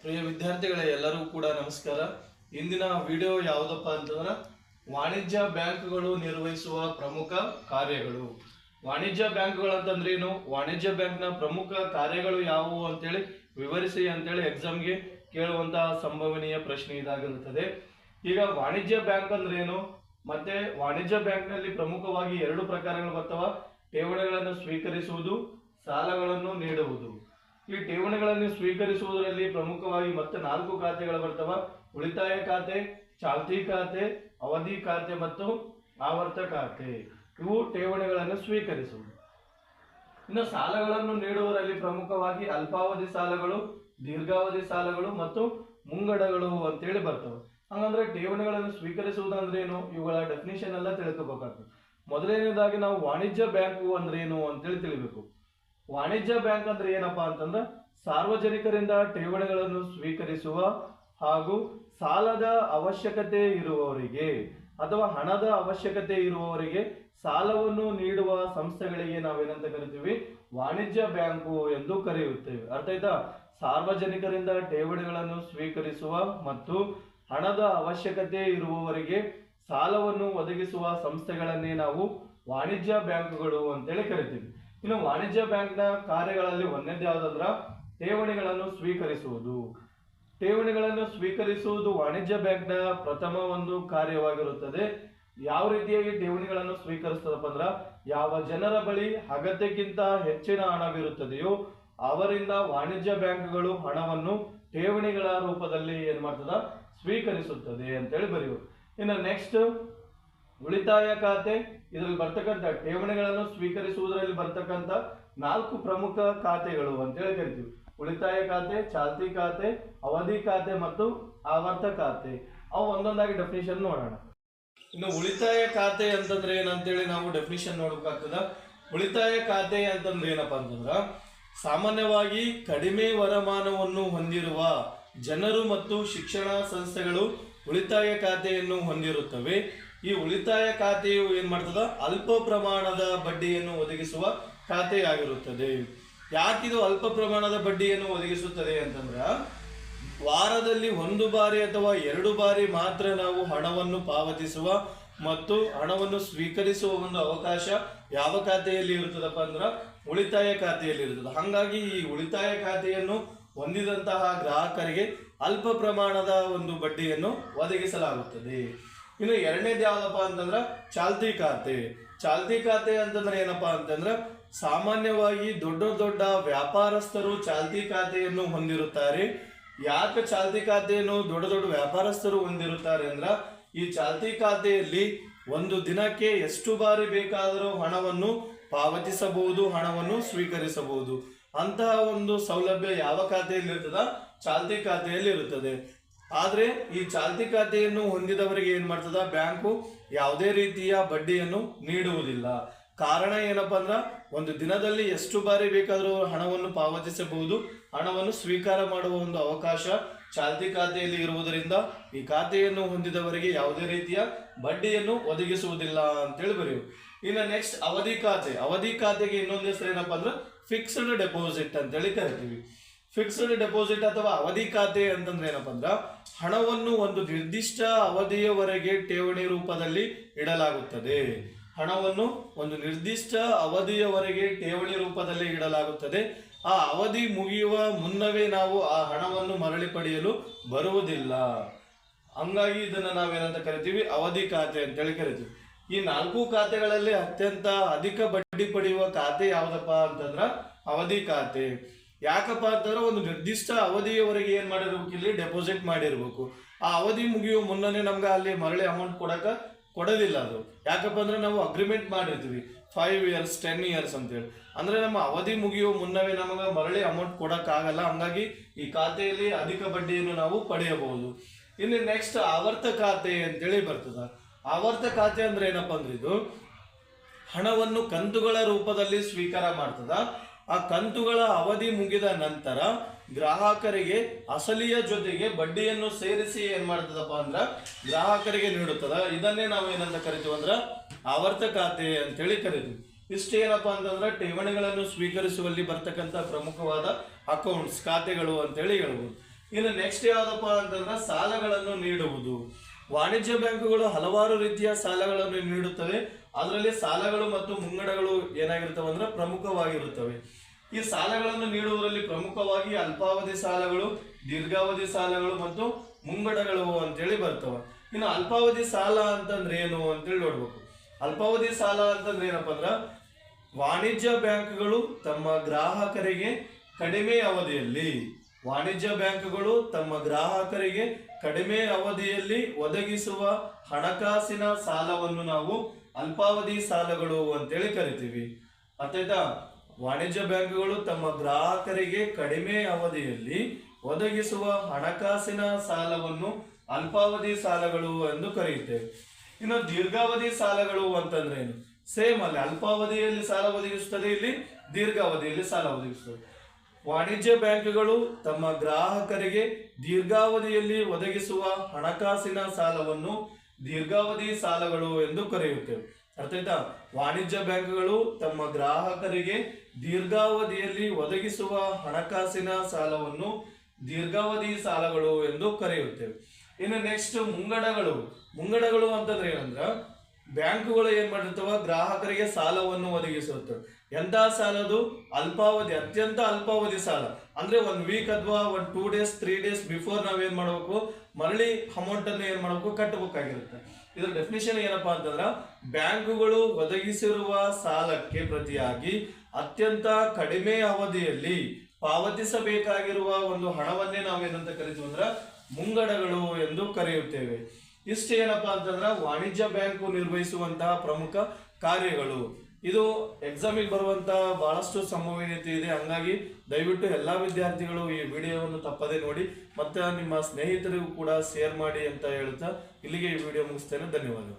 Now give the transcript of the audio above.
ಪ್ರಿಯ ವಿದ್ಯಾರ್ಥಿಗಳೇ ಎಲ್ಲರಿಗೂ ಕೂಡ ನಮಸ್ಕಾರ. ಇಂದಿನ ವಿಡಿಯೋ ಯಾವುದಪ್ಪ ಅಂತಂದ್ರೆ ವಾಣಿಜ್ಯ ಬ್ಯಾಂಕ್ಗಳು ನಿರ್ವಹಿಸುವ ಪ್ರಮುಖ ಕಾರ್ಯಗಳು. ವಾಣಿಜ್ಯ ಬ್ಯಾಂಕ್ಗಳು ಅಂತಂದ್ರೆ ಏನು, ವಾಣಿಜ್ಯ ಬ್ಯಾಂಕ್ನ ಪ್ರಮುಖ ಕಾರ್ಯಗಳು ಯಾವುವು ಅಂತೇಳಿ ವಿವರಿಸಿ ಅಂತೇಳಿ ಎಕ್ಸಾಮ್ಗೆ ಕೇಳುವಂತಹ ಸಂಭವನೀಯ ಪ್ರಶ್ನೆ ಇದಾಗಿರುತ್ತದೆ. ಈಗ ವಾಣಿಜ್ಯ ಬ್ಯಾಂಕ್ ಅಂದ್ರೆ ಏನು, ಮತ್ತೆ ವಾಣಿಜ್ಯ ಬ್ಯಾಂಕ್ನಲ್ಲಿ ಪ್ರಮುಖವಾಗಿ ಎರಡು ಪ್ರಕಾರಗಳು ಬರ್ತಾವ. ಠೇವಣಿಗಳನ್ನು ಸ್ವೀಕರಿಸುವುದು, ಸಾಲಗಳನ್ನು ನೀಡುವುದು. ಈ ಠೇವಣಿಗಳನ್ನು ಸ್ವೀಕರಿಸುವುದರಲ್ಲಿ ಪ್ರಮುಖವಾಗಿ ಮತ್ತೆ 4 ಖಾತೆಗಳು ಬರ್ತವ. ಉಳಿತಾಯ ಖಾತೆ, ಚಾಲ್ತಿ ಖಾತೆ, ಅವಧಿ ಖಾತೆ ಮತ್ತು ಆವರ್ತ ಖಾತೆ. ಇವು ಠೇವಣಿಗಳನ್ನು ಸ್ವೀಕರಿಸುವುದು. ಇನ್ನು ಸಾಲಗಳನ್ನು ನೀಡುವುದರಲ್ಲಿ ಪ್ರಮುಖವಾಗಿ ಅಲ್ಪಾವಧಿ ಸಾಲಗಳು, ದೀರ್ಘಾವಧಿ ಸಾಲಗಳು ಮತ್ತು ಮುಂಗಡಗಳು ಅಂತೇಳಿ ಬರ್ತವೆ. ಹಂಗಂದ್ರೆ ಠೇವಣಿಗಳನ್ನು ಸ್ವೀಕರಿಸುವುದಂದ್ರೆ ಏನು, ಇವುಗಳ ಡೆಫಿನಿಷನ್ ಎಲ್ಲ ತಿಳ್ಕೋಬೇಕಾಗ್ತದೆ. ಮೊದಲನೇದಾಗಿ ನಾವು ವಾಣಿಜ್ಯ ಬ್ಯಾಂಕು ಅಂದ್ರೆ ಏನು ಅಂತೇಳಿ ತಿಳಿಬೇಕು. ವಾಣಿಜ್ಯ ಬ್ಯಾಂಕ್ ಅಂದ್ರೆ ಏನಪ್ಪಾ ಅಂತಂದ್ರೆ ಸಾರ್ವಜನಿಕರಿಂದ ಠೇವಣಿಗಳನ್ನು ಸ್ವೀಕರಿಸುವ ಹಾಗೂ ಸಾಲದ ಅವಶ್ಯಕತೆ ಇರುವವರಿಗೆ ಅಥವಾ ಹಣದ ಅವಶ್ಯಕತೆ ಇರುವವರಿಗೆ ಸಾಲವನ್ನು ನೀಡುವ ಸಂಸ್ಥೆಗಳಿಗೆ ನಾವೇನಂತ ಕರಿತೀವಿ, ವಾಣಿಜ್ಯ ಬ್ಯಾಂಕು ಎಂದು ಕರೆಯುತ್ತೇವೆ. ಅರ್ಥ ಆಯ್ತಾ? ಸಾರ್ವಜನಿಕರಿಂದ ಠೇವಣಿಗಳನ್ನು ಸ್ವೀಕರಿಸುವ ಮತ್ತು ಹಣದ ಅವಶ್ಯಕತೆ ಇರುವವರಿಗೆ ಸಾಲವನ್ನು ಒದಗಿಸುವ ಸಂಸ್ಥೆಗಳನ್ನೇ ನಾವು ವಾಣಿಜ್ಯ ಬ್ಯಾಂಕುಗಳು ಅಂತೇಳಿ ಕರಿತೀವಿ. ಇನ್ನು ವಾಣಿಜ್ಯ ಬ್ಯಾಂಕ್ನ ಕಾರ್ಯಗಳಲ್ಲಿ ಒಂದನೇದು ಯಾವುದಂದ್ರ ಠೇವಣಿಗಳನ್ನು ಸ್ವೀಕರಿಸುವುದು. ಠೇವಣಿಗಳನ್ನು ಸ್ವೀಕರಿಸುವುದು ವಾಣಿಜ್ಯ ಬ್ಯಾಂಕ್ನ ಪ್ರಥಮ ಒಂದು ಕಾರ್ಯವಾಗಿರುತ್ತದೆ. ಯಾವ ರೀತಿಯಾಗಿ ಠೇವಣಿಗಳನ್ನು ಸ್ವೀಕರಿಸ್ತದಪ್ಪ ಅಂದ್ರ, ಯಾವ ಜನರ ಬಳಿ ಅಗತ್ಯಕ್ಕಿಂತ ಹೆಚ್ಚಿನ ಹಣವಿರುತ್ತದೆಯೋ ಅವರಿಂದ ವಾಣಿಜ್ಯ ಬ್ಯಾಂಕ್ಗಳು ಹಣವನ್ನು ಠೇವಣಿಗಳ ರೂಪದಲ್ಲಿ ಏನ್ ಮಾಡ್ತದ, ಸ್ವೀಕರಿಸುತ್ತದೆ ಅಂತೇಳಿ ಬರೆಯುವುದು. ಇನ್ನು ನೆಕ್ಸ್ಟ್ ಉಳಿತಾಯ ಖಾತೆ. ಇದರಲ್ಲಿ ಬರ್ತಕ್ಕಂಥ ಠೇವಣಿಗಳನ್ನು ಸ್ವೀಕರಿಸುವುದರಲ್ಲಿ ಬರ್ತಕ್ಕಂಥ 4 ಪ್ರಮುಖ ಖಾತೆಗಳು ಅಂತೇಳಿ ಕರಿತೀವಿ. ಉಳಿತಾಯ ಖಾತೆ, ಚಾಲ್ತಿ ಖಾತೆ, ಅವಧಿ ಖಾತೆ ಮತ್ತು ಆವರ್ತ ಖಾತೆ. ಅವು ಒಂದೊಂದಾಗಿ ಡೆಫಿನಿಷನ್ ನೋಡೋಣ. ಇನ್ನು ಉಳಿತಾಯ ಖಾತೆ ಅಂತಂದ್ರೆ ಏನಂತೇಳಿ ನಾವು ಡೆಫಿನಿಷನ್ ನೋಡ್ಬೇಕಾಗ್ತದ. ಉಳಿತಾಯ ಖಾತೆ ಅಂತಂದ್ರೆ ಏನಪ್ಪಾ ಅಂತಂದ್ರ ಸಾಮಾನ್ಯವಾಗಿ ಕಡಿಮೆ ವರಮಾನವನ್ನು ಹೊಂದಿರುವ ಜನರು ಮತ್ತು ಶಿಕ್ಷಣ ಸಂಸ್ಥೆಗಳು ಉಳಿತಾಯ ಖಾತೆಯನ್ನು ಹೊಂದಿರುತ್ತವೆ. ಈ ಉಳಿತಾಯ ಖಾತೆಯು ಏನ್ ಮಾಡ್ತದ, ಅಲ್ಪ ಪ್ರಮಾಣದ ಬಡ್ಡಿಯನ್ನು ಒದಗಿಸುವ ಖಾತೆಯಾಗಿರುತ್ತದೆ. ಯಾಕಿದು ಅಲ್ಪ ಪ್ರಮಾಣದ ಬಡ್ಡಿಯನ್ನು ಒದಗಿಸುತ್ತದೆ ಅಂತಂದ್ರ, ವಾರದಲ್ಲಿ 1 ಬಾರಿ ಅಥವಾ 2 ಬಾರಿ ಮಾತ್ರ ನಾವು ಹಣವನ್ನು ಪಾವತಿಸುವ ಮತ್ತು ಹಣವನ್ನು ಸ್ವೀಕರಿಸುವ ಒಂದು ಅವಕಾಶ ಯಾವ ಖಾತೆಯಲ್ಲಿ ಇರುತ್ತದಪ್ಪ ಅಂದ್ರ ಉಳಿತಾಯ ಖಾತೆಯಲ್ಲಿ ಇರುತ್ತದೆ. ಹಾಗಾಗಿ ಈ ಉಳಿತಾಯ ಖಾತೆಯನ್ನು ಹೊಂದಿದಂತಹ ಗ್ರಾಹಕರಿಗೆ ಅಲ್ಪ ಪ್ರಮಾಣದ ಒಂದು ಬಡ್ಡಿಯನ್ನು ಒದಗಿಸಲಾಗುತ್ತದೆ. ಇನ್ನು ಎರಡನೇದು ಯಾವ್ದಪ್ಪ ಅಂತಂದ್ರ ಚಾಲ್ತಿ ಖಾತೆ. ಚಾಲ್ತಿ ಖಾತೆ ಅಂತಂದ್ರೆ ಏನಪ್ಪಾ ಅಂತಂದ್ರ ಸಾಮಾನ್ಯವಾಗಿ ದೊಡ್ಡ ದೊಡ್ಡ ವ್ಯಾಪಾರಸ್ಥರು ಚಾಲ್ತಿ ಖಾತೆಯನ್ನು ಹೊಂದಿರುತ್ತಾರೆ. ಯಾಕೆ ಚಾಲ್ತಿ ಖಾತೆಯನ್ನು ದೊಡ್ಡ ದೊಡ್ಡ ವ್ಯಾಪಾರಸ್ಥರು ಹೊಂದಿರುತ್ತಾರೆ ಅಂದ್ರ, ಈ ಚಾಲ್ತಿ ಖಾತೆಯಲ್ಲಿ ಒಂದು ದಿನಕ್ಕೆ ಎಷ್ಟು ಬಾರಿ ಬೇಕಾದರೂ ಹಣವನ್ನು ಪಾವತಿಸಬಹುದು, ಹಣವನ್ನು ಸ್ವೀಕರಿಸಬಹುದು. ಅಂತಹ ಒಂದು ಸೌಲಭ್ಯ ಯಾವ ಖಾತೆಯಲ್ಲಿ ಇರ್ತದ, ಚಾಲ್ತಿ ಖಾತೆಯಲ್ಲಿ ಇರುತ್ತದೆ. ಆದ್ರೆ ಈ ಚಾಲ್ತಿ ಖಾತೆಯನ್ನು ಹೊಂದಿದವರಿಗೆ ಏನ್ ಮಾಡ್ತದ, ಬ್ಯಾಂಕು ಯಾವುದೇ ರೀತಿಯ ಬಡ್ಡಿಯನ್ನು ನೀಡುವುದಿಲ್ಲ. ಕಾರಣ ಏನಪ್ಪಾ ಅಂದ್ರ, ಒಂದು ದಿನದಲ್ಲಿ ಎಷ್ಟು ಬಾರಿ ಬೇಕಾದರೂ ಹಣವನ್ನು ಪಾವತಿಸಬಹುದು, ಹಣವನ್ನು ಸ್ವೀಕಾರ ಮಾಡುವ ಒಂದು ಅವಕಾಶ ಚಾಲ್ತಿ ಖಾತೆಯಲ್ಲಿ ಇರುವುದರಿಂದ ಈ ಖಾತೆಯನ್ನು ಹೊಂದಿದವರಿಗೆ ಯಾವುದೇ ರೀತಿಯ ಬಡ್ಡಿಯನ್ನು ಒದಗಿಸುವುದಿಲ್ಲ ಅಂತೇಳಿ ಬರೆಯುವುದು. ಇನ್ನು ನೆಕ್ಸ್ಟ್ ಅವಧಿ ಖಾತೆ. ಅವಧಿ ಖಾತೆಗೆ ಇನ್ನೊಂದು ಹೆಸರು ಏನಪ್ಪಾ ಅಂದ್ರೆ ಫಿಕ್ಸ್ಡ್ ಡೆಪಾಸಿಟ್ ಅಂತೇಳಿ ಕರಿತೀವಿ. ಫಿಕ್ಸ್ಡ್ ಡೆಪಾಸಿಟ್ ಅಥವಾ ಅವಧಿ ಖಾತೆ ಅಂತಂದ್ರೆ ಏನಪ್ಪಾ ಅಂದ್ರ, ಹಣವನ್ನು ಒಂದು ನಿರ್ದಿಷ್ಟ ಅವಧಿಯವರೆಗೆ ಠೇವಣಿ ರೂಪದಲ್ಲಿ ಇಡಲಾಗುತ್ತದೆ. ಹಣವನ್ನು ಒಂದು ನಿರ್ದಿಷ್ಟ ಅವಧಿಯವರೆಗೆ ಠೇವಣಿ ರೂಪದಲ್ಲಿ ಇಡಲಾಗುತ್ತದೆ. ಆ ಅವಧಿ ಮುಗಿಯುವ ಮುನ್ನವೇ ನಾವು ಆ ಹಣವನ್ನು ಮರಳಿ ಪಡೆಯಲು ಬರುವುದಿಲ್ಲ. ಹಂಗಾಗಿ ಇದನ್ನ ನಾವೇನಂತ ಕರಿತೀವಿ, ಅವಧಿ ಖಾತೆ ಅಂತೇಳಿ ಕರಿತೀವಿ. ಈ 4 ಖಾತೆಗಳಲ್ಲಿ ಅತ್ಯಂತ ಅಧಿಕ ಬಡ್ಡಿ ಪಡೆಯುವ ಖಾತೆ ಯಾವ್ದಪ್ಪ ಅಂತಂದ್ರ ಅವಧಿ ಖಾತೆ. ಯಾಕಪ್ಪ ಅಂತಂದ್ರೆ ಒಂದು ನಿರ್ದಿಷ್ಟ ಅವಧಿಯವರೆಗೆ ಏನ್ ಮಾಡಿರ್ಬೇಕು, ಇಲ್ಲಿ ಡೆಪಾಸಿಟ್ ಮಾಡಿರ್ಬೇಕು. ಆ ಅವಧಿ ಮುಗಿಯುವ ಮುನ್ನನೇ ನಮ್ಗೆ ಅಲ್ಲಿ ಮರಳಿ ಅಮೌಂಟ್ ಕೊಡೋದಿಲ್ಲ. ಅದು ಯಾಕಪ್ಪ ಅಂದ್ರೆ ನಾವು ಅಗ್ರಿಮೆಂಟ್ ಮಾಡಿರ್ತೀವಿ 5 years 10 years ಅಂತೇಳಿ. ಅಂದ್ರೆ ನಮ್ಮ ಅವಧಿ ಮುಗಿಯುವ ಮುನ್ನವೇ ನಮಗೆ ಮರಳಿ ಅಮೌಂಟ್ ಕೊಡಕ್ಕಾಗಲ್ಲ. ಹಂಗಾಗಿ ಈ ಖಾತೆಯಲ್ಲಿ ಅಧಿಕ ಬಡ್ಡಿಯನ್ನು ನಾವು ಪಡೆಯಬಹುದು. ಇನ್ನು ನೆಕ್ಸ್ಟ್ ಆವರ್ತ ಖಾತೆ ಅಂತೇಳಿ ಬರ್ತದ. ಆವರ್ತ ಖಾತೆ ಅಂದ್ರೆ ಏನಪ್ಪಾ ಅಂದ್ರೆ ಇದು ಹಣವನ್ನು ಕಂತುಗಳ ರೂಪದಲ್ಲಿ ಸ್ವೀಕಾರ ಮಾಡ್ತದ. ಆ ಕಂತುಗಳ ಅವಧಿ ಮುಗಿದ ನಂತರ ಗ್ರಾಹಕರಿಗೆ ಅಸಲಿಯ ಜೊತೆಗೆ ಬಡ್ಡಿಯನ್ನು ಸೇರಿಸಿ ಏನ್ ಮಾಡ್ತದಪ್ಪ ಅಂದ್ರ ಗ್ರಾಹಕರಿಗೆ ನೀಡುತ್ತದ. ಇದನ್ನೇ ನಾವು ಏನಂತ ಕರಿತೀವಿ ಅಂದ್ರ ಆವರ್ತ ಖಾತೆ ಅಂತೇಳಿ ಕರಿತೀವಿ. ಇಷ್ಟೇನಪ್ಪಾ ಅಂತಂದ್ರೆ ಠೇವಣಿಗಳನ್ನು ಸ್ವೀಕರಿಸುವಲ್ಲಿ ಬರ್ತಕ್ಕಂಥ ಪ್ರಮುಖವಾದ ಅಕೌಂಟ್ಸ್ ಖಾತೆಗಳು ಅಂತೇಳಿ ಹೇಳ್ಬೋದು. ಇನ್ನು ನೆಕ್ಸ್ಟ್ ಯಾವ್ದಪ್ಪ ಅಂತಂದ್ರೆ ಸಾಲಗಳನ್ನು ನೀಡುವುದು. ವಾಣಿಜ್ಯ ಬ್ಯಾಂಕುಗಳು ಹಲವಾರು ರೀತಿಯ ಸಾಲಗಳನ್ನು ನೀಡುತ್ತವೆ. ಅದರಲ್ಲಿ ಸಾಲಗಳು ಮತ್ತು ಮುಂಗಡಗಳು ಏನಾಗಿರ್ತವೆ ಅಂದ್ರೆ ಪ್ರಮುಖವಾಗಿರುತ್ತವೆ. ಈ ಸಾಲಗಳನ್ನು ನೀಡುವುದರಲ್ಲಿ ಪ್ರಮುಖವಾಗಿ ಅಲ್ಪಾವಧಿ ಸಾಲಗಳು, ದೀರ್ಘಾವಧಿ ಸಾಲಗಳು ಮತ್ತು ಮುಂಗಡಗಳು ಅಂತೇಳಿ ಬರ್ತವೆ. ಇನ್ನು ಅಲ್ಪಾವಧಿ ಸಾಲ ಅಂತಂದ್ರೆ ಏನು ಅಂತೇಳಿ ನೋಡ್ಬೇಕು. ಅಲ್ಪಾವಧಿ ಸಾಲ ಅಂತಂದ್ರೆ ಏನಪ್ಪಾ ಅಂದ್ರ ವಾಣಿಜ್ಯ ಬ್ಯಾಂಕ್ಗಳು ತಮ್ಮ ಗ್ರಾಹಕರಿಗೆ ಕಡಿಮೆ ಅವಧಿಯಲ್ಲಿ ಒದಗಿಸುವ ಹಣಕಾಸಿನ ಸಾಲವನ್ನು ನಾವು ಅಲ್ಪಾವಧಿ ಸಾಲಗಳು ಅಂತೇಳಿ ಕರಿತೀವಿ. ಅರ್ಥಾಯ್ತಾ? ವಾಣಿಜ್ಯ ಬ್ಯಾಂಕುಗಳು ತಮ್ಮ ಗ್ರಾಹಕರಿಗೆ ಕಡಿಮೆ ಅವಧಿಯಲ್ಲಿ ಒದಗಿಸುವ ಹಣಕಾಸಿನ ಸಾಲವನ್ನು ಅಲ್ಪಾವಧಿ ಸಾಲಗಳು ಎಂದು ಕರೆಯುತ್ತೇವೆ. ಇನ್ನು ದೀರ್ಘಾವಧಿ ಸಾಲಗಳು ಅಂತಂದ್ರೆ ಏನು? ಸೇಮ್ ಅಲ್ಲಿ ಅಲ್ಪಾವಧಿಯಲ್ಲಿ ಸಾಲ ಒದಗಿಸುತ್ತದೆ, ಇಲ್ಲಿ ದೀರ್ಘಾವಧಿಯಲ್ಲಿ ಸಾಲ ಒದಗಿಸುತ್ತದೆ. ವಾಣಿಜ್ಯ ಬ್ಯಾಂಕುಗಳು ತಮ್ಮ ಗ್ರಾಹಕರಿಗೆ ದೀರ್ಘಾವಧಿಯಲ್ಲಿ ಒದಗಿಸುವ ಹಣಕಾಸಿನ ಸಾಲವನ್ನು ದೀರ್ಘಾವಧಿ ಸಾಲಗಳು ಎಂದು ಕರೆಯುತ್ತೇವೆ. ಅರ್ಥ ಆಯ್ತಾ? ವಾಣಿಜ್ಯ ಬ್ಯಾಂಕುಗಳು ತಮ್ಮ ಗ್ರಾಹಕರಿಗೆ ದೀರ್ಘಾವಧಿಯಲ್ಲಿ ಒದಗಿಸುವ ಹಣಕಾಸಿನ ಸಾಲವನ್ನು ದೀರ್ಘಾವಧಿ ಸಾಲಗಳು ಎಂದು ಕರೆಯುತ್ತೇವೆ. ಇನ್ನು ನೆಕ್ಸ್ಟ್ ಮುಂಗಡಗಳು ಅಂತಂದ್ರೆ ಏನಂದ್ರ ಬ್ಯಾಂಕುಗಳು ಏನ್ ಮಾಡಿರ್ತವ, ಗ್ರಾಹಕರಿಗೆ ಸಾಲವನ್ನು ಒದಗಿಸುತ್ತವೆ. ಎಂತ ಸಾಲದು? ಅಲ್ಪಾವಧಿ, ಅತ್ಯಂತ ಅಲ್ಪಾವಧಿ ಸಾಲ. ಅಂದ್ರೆ 1 ವೀಕ್ ಅಥವಾ 2 ಡೇಸ್ 3 ಡೇಸ್ ಬಿಫೋರ್ ನಾವೇನ್ ಮಾಡ್ಬೇಕು, ಮರಳಿ ಅಮೌಂಟ್ ಅನ್ನು ಏನ್ ಮಾಡ್ಬೇಕು, ಕಟ್ಟಬೇಕಾಗಿರುತ್ತೆ. ಇದ್ರ ಡೆಫಿನಿಷನ್ ಏನಪ್ಪಾ ಅಂತಂದ್ರ ಬ್ಯಾಂಕುಗಳು ಒದಗಿಸಿರುವ ಸಾಲಕ್ಕೆ ಪ್ರತಿಯಾಗಿ ಅತ್ಯಂತ ಕಡಿಮೆ ಅವಧಿಯಲ್ಲಿ ಪಾವತಿಸಬೇಕಾಗಿರುವ ಒಂದು ಹಣವನ್ನೇ ನಾವೇನಂತ ಕರಿತೀವಿ ಅಂದ್ರ ಮುಂಗಡಗಳು ಎಂದು ಕರೆಯುತ್ತೇವೆ. ಇಷ್ಟು ಏನಪ್ಪಾ ಅಂತಂದ್ರ ವಾಣಿಜ್ಯ ಬ್ಯಾಂಕು ನಿರ್ವಹಿಸುವಂತಹ ಪ್ರಮುಖ ಕಾರ್ಯಗಳು. ಇದು ಎಕ್ಸಾಮಿಗೆ ಬರುವಂತಹ ಬಹಳಷ್ಟು ಸಂಭವನೀಯತೆ ಇದೆ. ಹಂಗಾಗಿ ದಯವಿಟ್ಟು ಎಲ್ಲಾ ವಿದ್ಯಾರ್ಥಿಗಳು ಈ ವಿಡಿಯೋವನ್ನು ತಪ್ಪದೇ ನೋಡಿ, ಮತ್ತೆ ನಿಮ್ಮ ಸ್ನೇಹಿತರಿಗೂ ಕೂಡ ಶೇರ್ ಮಾಡಿ ಅಂತ ಹೇಳ್ತಾ ಇಲ್ಲಿಗೆ ಈ ವಿಡಿಯೋ ಮುಗಿಸ್ತೇನೆ. ಧನ್ಯವಾದಗಳು.